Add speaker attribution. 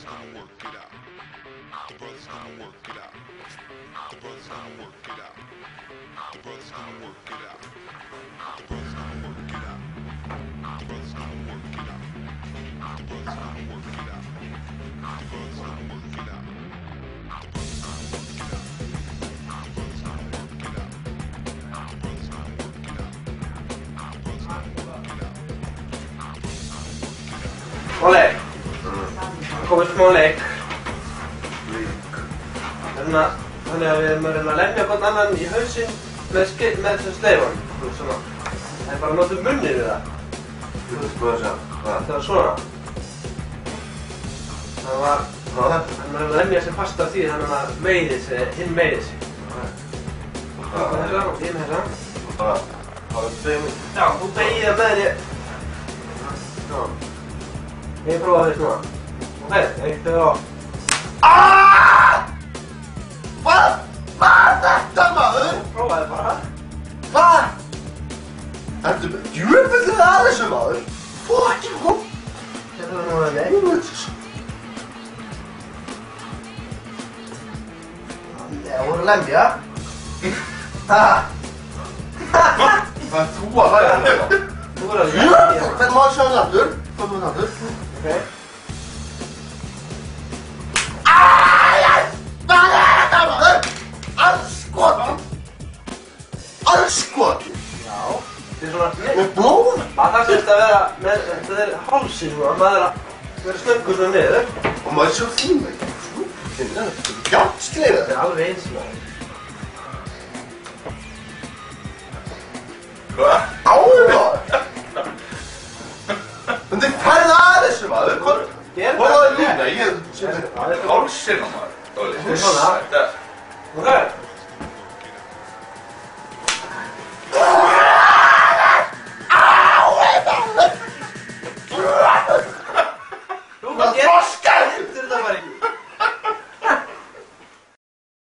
Speaker 1: brothers gonna work it out. The brothers gonna work it out. The brothers gonna work it out. The brothers gonna work it out. The brothers gonna work it out. The brothers gonna work it out. The brothers gonna work it out. The brothers gonna work it out. The brothers gonna work it out. The brothers gonna work it out. The brothers gonna work it out. The brothers gonna work it out.
Speaker 2: Óli, það komið smá leik. Þannig að við erum að reyna að lemja hvern annan í hausinn með þessum sleifan. Svona. Það er bara að nota munnið við það.
Speaker 3: Þú veist hvað það sé?
Speaker 2: Það var svona. Það var... Hann var að lemja sig fast af því þannig að meiði sig, hinn meiði sig. Það er þessa og hinn þessa.
Speaker 3: Það er tveimur.
Speaker 2: Já, þú beigir það með þér. Já. Ég prófaði þess núna. Ok, 1, 2 og...
Speaker 3: Hvað? Hvað er þetta maður?
Speaker 2: Prófaði bara.
Speaker 3: Hvað? Ertu með djúfellið að þessu maður? Fucking hó...
Speaker 2: Þetta var nú að lemja. Það voru lemja.
Speaker 3: Það er þú að hlæja þetta.
Speaker 2: Þú voru að lemja.
Speaker 3: Hvernig maður sjá það aftur? Hvað maður aftur?
Speaker 2: Ok.
Speaker 3: Hvað er þetta maður? Allskotin! Allskotin!
Speaker 2: Já. Þetta er svona...
Speaker 3: Með blóð?
Speaker 2: Það sést að vera með... Þetta er hálsinn svona. Maður er að vera snöggur svona niður.
Speaker 3: Og maður sjá þín veginn. Þetta er gjaldskleifað.
Speaker 2: Þetta er alveg eins maður.
Speaker 3: Hvað? Áður maður? En þið færðu að þessu maður? Hvað?
Speaker 2: Gerðu
Speaker 3: Hvað er
Speaker 2: þetta.
Speaker 3: núna? Ég...
Speaker 4: Hálsinn á maður.
Speaker 2: Þetta er svona. Ok.